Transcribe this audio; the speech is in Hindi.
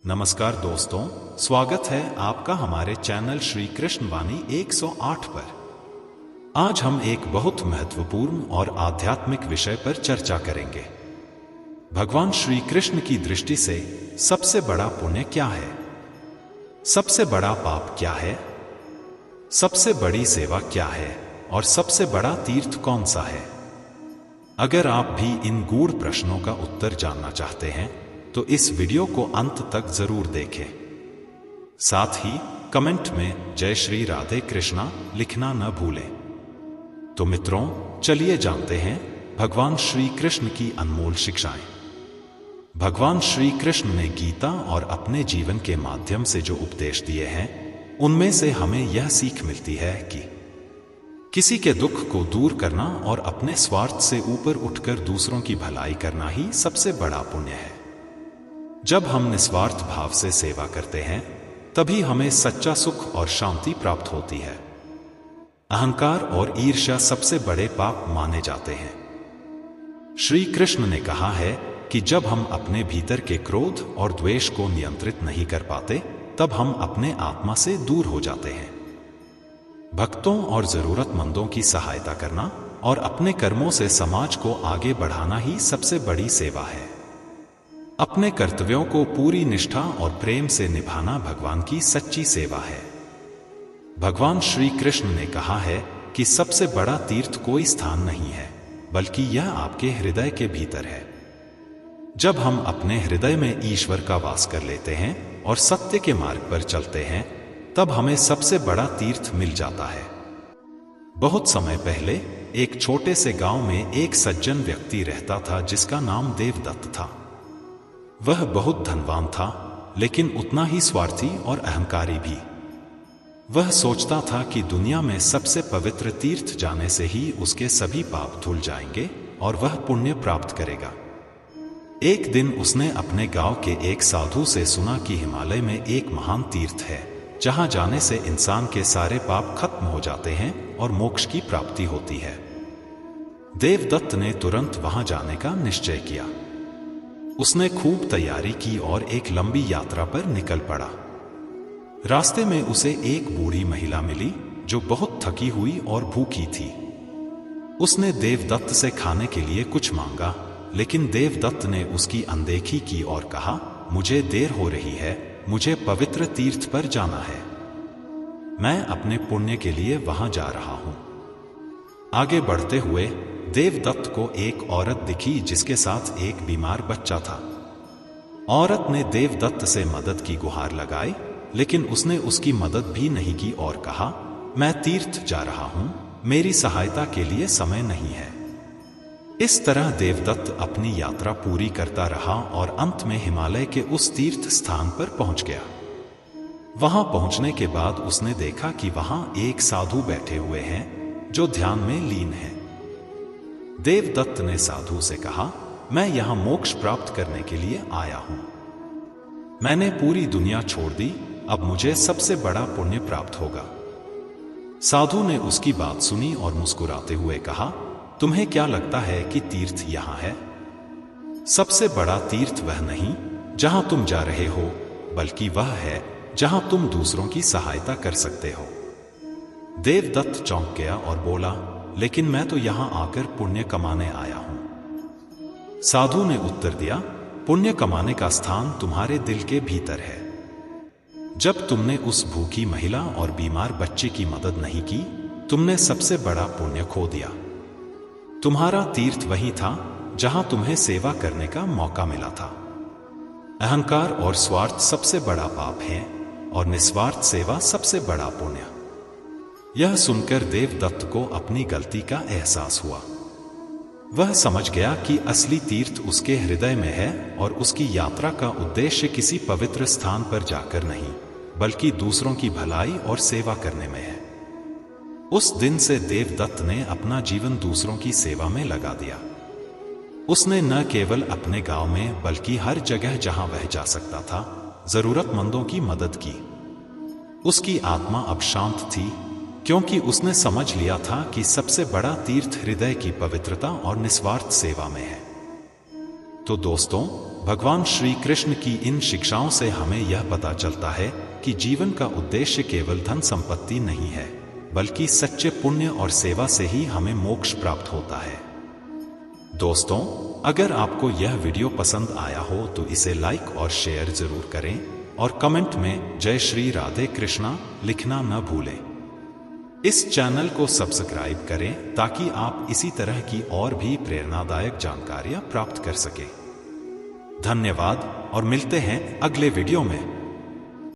नमस्कार दोस्तों, स्वागत है आपका हमारे चैनल श्री कृष्ण वाणी 108 पर। आज हम एक बहुत महत्वपूर्ण और आध्यात्मिक विषय पर चर्चा करेंगे। भगवान श्री कृष्ण की दृष्टि से सबसे बड़ा पुण्य क्या है? सबसे बड़ा पाप क्या है? सबसे बड़ी सेवा क्या है? और सबसे बड़ा तीर्थ कौन सा है? अगर आप भी इन गूढ़ प्रश्नों का उत्तर जानना चाहते हैं तो इस वीडियो को अंत तक जरूर देखें। साथ ही कमेंट में जय श्री राधे कृष्णा लिखना न भूलें। तो मित्रों, चलिए जानते हैं भगवान श्री कृष्ण की अनमोल शिक्षाएं। भगवान श्री कृष्ण ने गीता और अपने जीवन के माध्यम से जो उपदेश दिए हैं, उनमें से हमें यह सीख मिलती है कि किसी के दुख को दूर करना और अपने स्वार्थ से ऊपर उठकर दूसरों की भलाई करना ही सबसे बड़ा पुण्य है। जब हम निस्वार्थ भाव से सेवा करते हैं, तभी हमें सच्चा सुख और शांति प्राप्त होती है। अहंकार और ईर्ष्या सबसे बड़े पाप माने जाते हैं। श्री कृष्ण ने कहा है कि जब हम अपने भीतर के क्रोध और द्वेष को नियंत्रित नहीं कर पाते, तब हम अपने आत्मा से दूर हो जाते हैं। भक्तों और जरूरतमंदों की सहायता करना और अपने कर्मों से समाज को आगे बढ़ाना ही सबसे बड़ी सेवा है। अपने कर्तव्यों को पूरी निष्ठा और प्रेम से निभाना भगवान की सच्ची सेवा है। भगवान श्री कृष्ण ने कहा है कि सबसे बड़ा तीर्थ कोई स्थान नहीं है, बल्कि यह आपके हृदय के भीतर है। जब हम अपने हृदय में ईश्वर का वास कर लेते हैं और सत्य के मार्ग पर चलते हैं, तब हमें सबसे बड़ा तीर्थ मिल जाता है। बहुत समय पहले एक छोटे से गांव में एक सज्जन व्यक्ति रहता था जिसका नाम देवदत्त था। वह बहुत धनवान था, लेकिन उतना ही स्वार्थी और अहंकारी भी। वह सोचता था कि दुनिया में सबसे पवित्र तीर्थ जाने से ही उसके सभी पाप धुल जाएंगे और वह पुण्य प्राप्त करेगा। एक दिन उसने अपने गांव के एक साधु से सुना कि हिमालय में एक महान तीर्थ है, जहां जाने से इंसान के सारे पाप खत्म हो जाते हैं और मोक्ष की प्राप्ति होती है। देवदत्त ने तुरंत वहां जाने का निश्चय किया। उसने खूब तैयारी की और एक लंबी यात्रा पर निकल पड़ा। रास्ते में उसे एक बूढ़ी महिला मिली जो बहुत थकी हुई और भूखी थी। उसने देवदत्त से खाने के लिए कुछ मांगा, लेकिन देवदत्त ने उसकी अनदेखी की और कहा, मुझे देर हो रही है, मुझे पवित्र तीर्थ पर जाना है। मैं अपने पुण्य के लिए वहां जा रहा हूं। आगे बढ़ते हुए देवदत्त को एक औरत दिखी जिसके साथ एक बीमार बच्चा था। औरत ने देवदत्त से मदद की गुहार लगाई, लेकिन उसने उसकी मदद भी नहीं की और कहा, मैं तीर्थ जा रहा हूं, मेरी सहायता के लिए समय नहीं है। इस तरह देवदत्त अपनी यात्रा पूरी करता रहा और अंत में हिमालय के उस तीर्थ स्थान पर पहुंच गया। वहां पहुंचने के बाद उसने देखा कि वहां एक साधु बैठे हुए हैं जो ध्यान में लीन है। देवदत्त ने साधु से कहा, मैं यहां मोक्ष प्राप्त करने के लिए आया हूं। मैंने पूरी दुनिया छोड़ दी, अब मुझे सबसे बड़ा पुण्य प्राप्त होगा। साधु ने उसकी बात सुनी और मुस्कुराते हुए कहा, तुम्हें क्या लगता है कि तीर्थ यहां है? सबसे बड़ा तीर्थ वह नहीं जहां तुम जा रहे हो, बल्कि वह है जहां तुम दूसरों की सहायता कर सकते हो। देवदत्त चौंक गया और बोला, लेकिन मैं तो यहां आकर पुण्य कमाने आया हूं। साधु ने उत्तर दिया, पुण्य कमाने का स्थान तुम्हारे दिल के भीतर है। जब तुमने उस भूखी महिला और बीमार बच्चे की मदद नहीं की, तुमने सबसे बड़ा पुण्य खो दिया। तुम्हारा तीर्थ वही था जहां तुम्हें सेवा करने का मौका मिला था। अहंकार और स्वार्थ सबसे बड़ा पाप है और निस्वार्थ सेवा सबसे बड़ा पुण्य। यह सुनकर देवदत्त को अपनी गलती का एहसास हुआ। वह समझ गया कि असली तीर्थ उसके हृदय में है और उसकी यात्रा का उद्देश्य किसी पवित्र स्थान पर जाकर नहीं, बल्कि दूसरों की भलाई और सेवा करने में है। उस दिन से देवदत्त ने अपना जीवन दूसरों की सेवा में लगा दिया। उसने न केवल अपने गांव में बल्कि हर जगह जहां वह जा सकता था, जरूरतमंदों की मदद की। उसकी आत्मा अब शांत थी, क्योंकि उसने समझ लिया था कि सबसे बड़ा तीर्थ हृदय की पवित्रता और निस्वार्थ सेवा में है। तो दोस्तों, भगवान श्री कृष्ण की इन शिक्षाओं से हमें यह पता चलता है कि जीवन का उद्देश्य केवल धन संपत्ति नहीं है, बल्कि सच्चे पुण्य और सेवा से ही हमें मोक्ष प्राप्त होता है। दोस्तों, अगर आपको यह वीडियो पसंद आया हो तो इसे लाइक और शेयर जरूर करें और कमेंट में जय श्री राधे कृष्णा लिखना न भूलें। इस चैनल को सब्सक्राइब करें ताकि आप इसी तरह की और भी प्रेरणादायक जानकारियां प्राप्त कर सकें। धन्यवाद और मिलते हैं अगले वीडियो में।